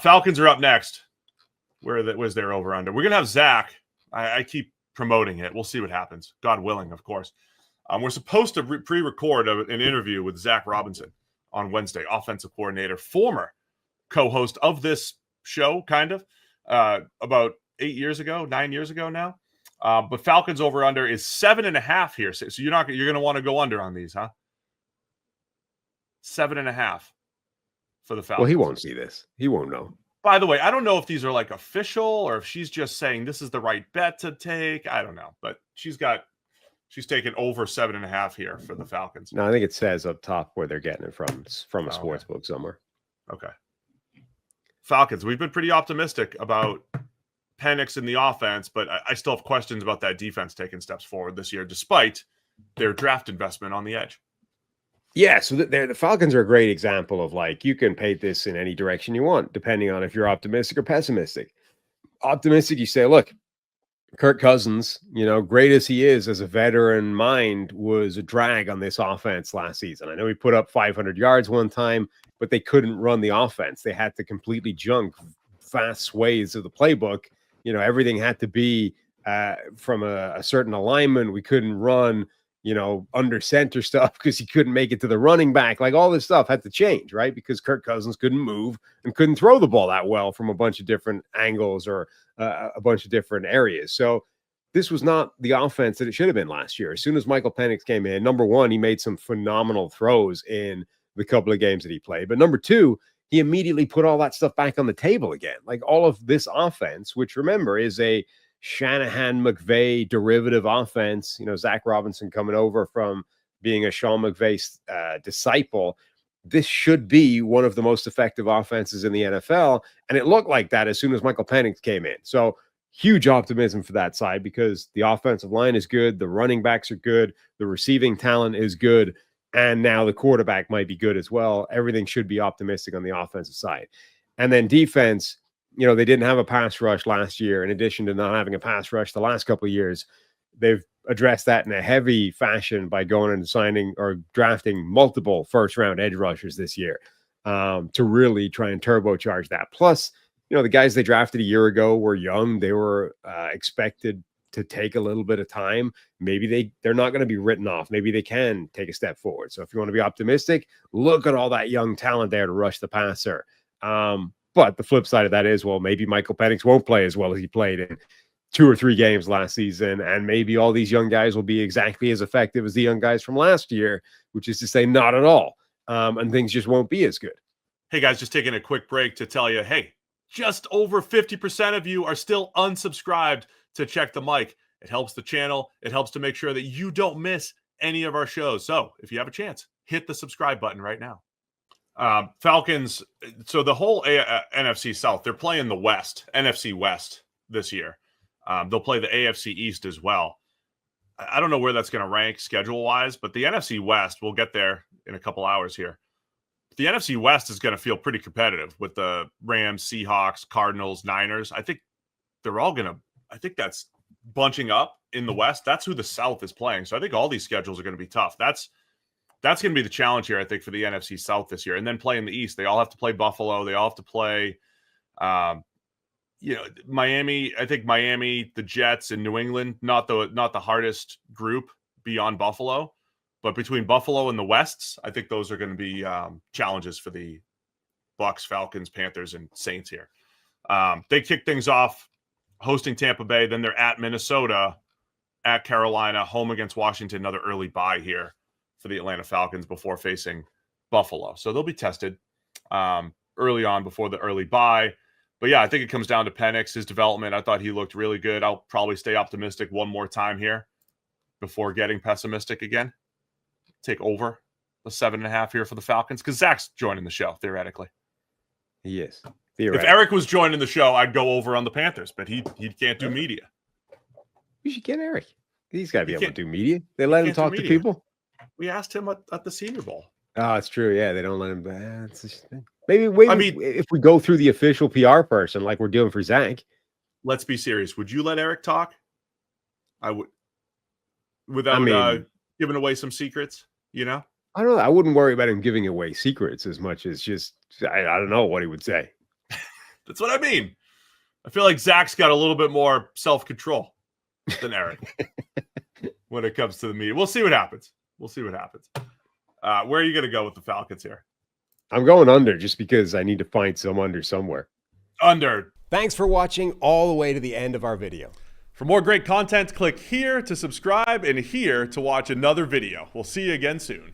Falcons are up next. Where's their over-under? We're going to have Zach. I keep promoting it. We'll see what happens. God willing, of course. We're supposed to pre-record an interview with Zach Robinson on Wednesday, offensive coordinator, former co-host of this show, kind of, about 9 years ago now. But Falcons over-under is 7.5 here. So you're going to want to go under on these, huh? 7.5 for the Falcons. Well, he won't see this. He won't know. By the way, I don't know if these are like official or if she's just saying this is the right bet to take. I don't know, but she's taken over 7.5 here for the Falcons. No, I think it says up top where they're getting it from. It's from a sports book somewhere. Okay. Falcons, we've been pretty optimistic about Penix in the offense, but I still have questions about that defense taking steps forward this year, despite their draft investment on the edge. Yeah, so the Falcons are a great example of, like, you can paint this in any direction you want, depending on if you're optimistic or pessimistic. Optimistic, you say, look, Kirk Cousins, great as he is as a veteran mind, was a drag on this offense last season. I know he put up 500 yards one time, but they couldn't run the offense. They had to completely junk fast sways of the playbook. Everything had to be from a certain alignment. We couldn't run under center stuff because he couldn't make it to the running back. Like, all this stuff had to change, right? Because Kirk Cousins couldn't move and couldn't throw the ball that well from a bunch of different angles or a bunch of different areas. So this was not the offense that it should have been last year. As soon as Michael Penix came in, number one, he made some phenomenal throws in the couple of games that he played. But number two, he immediately put all that stuff back on the table again. Like, all of this offense, which, remember, is a Shanahan-McVay derivative offense. Zach Robinson coming over from being a Sean McVay disciple. This should be one of the most effective offenses in the NFL, and it looked like that as soon as Michael Penix came in. So huge optimism for that side because the offensive line is good, the running backs are good, the receiving talent is good, and now the quarterback might be good as well. Everything should be optimistic on the offensive side. And then defense, they didn't have a pass rush last year. In addition to not having a pass rush the last couple of years, they've addressed that in a heavy fashion by going and signing or drafting multiple first-round edge rushers this year to really try and turbocharge that. Plus, the guys they drafted a year ago were young. They were expected to take a little bit of time. Maybe they're not going to be written off. Maybe they can take a step forward. So if you want to be optimistic, look at all that young talent there to rush the passer. But the flip side of that is, well, maybe Michael Penix won't play as well as he played in 2 or 3 games last season, and maybe all these young guys will be exactly as effective as the young guys from last year, which is to say not at all, and things just won't be as good. Hey, guys, just taking a quick break to tell you, hey, just over 50% of you are still unsubscribed to Check the Mic. It helps the channel. It helps to make sure that you don't miss any of our shows. So if you have a chance, hit the subscribe button right now. Falcons, so the whole NFC South, they're playing the NFC West this year. They'll play the AFC East as well. I don't know where that's going to rank schedule-wise, but the NFC West, we'll get there in a couple hours here. The NFC West is going to feel pretty competitive with the Rams, Seahawks, Cardinals, Niners. I think that's bunching up in the West. That's who the South is playing. So I think all these schedules are going to be tough. That's going to be the challenge here, I think, for the NFC South this year. And then play in the East. They all have to play Buffalo. They all have to play, Miami. I think Miami, the Jets, and New England, not the hardest group beyond Buffalo. But between Buffalo and the Wests, I think those are going to be challenges for the Bucs, Falcons, Panthers, and Saints here. They kick things off hosting Tampa Bay. Then they're at Minnesota, at Carolina, home against Washington, another early bye here for the Atlanta Falcons before facing Buffalo. So they'll be tested early on before the early bye. But yeah, I think it comes down to Penix, his development. I thought he looked really good. I'll probably stay optimistic one more time here before getting pessimistic again. Take over the 7.5 here for the Falcons because Zach's joining the show, theoretically. He is. If Eric was joining the show, I'd go over on the Panthers, but he can't do media. You should get Eric. He's got to be able to do media. They let him talk to people. We asked him at the Senior Bowl. Oh, it's true. Yeah, they don't let him. Maybe if we go through the official PR person like we're doing for Zach. Let's be serious. Would you let Eric talk? I would. Without giving away some secrets, I don't know. I wouldn't worry about him giving away secrets as much as just, I don't know what he would say. That's what I mean. I feel like Zach's got a little bit more self-control than Eric when it comes to the media. We'll see what happens. Where are you going to go with the Falcons here? I'm going under just because I need to find some under somewhere. Under. Thanks for watching all the way to the end of our video. For more great content, click here to subscribe and here to watch another video. We'll see you again soon.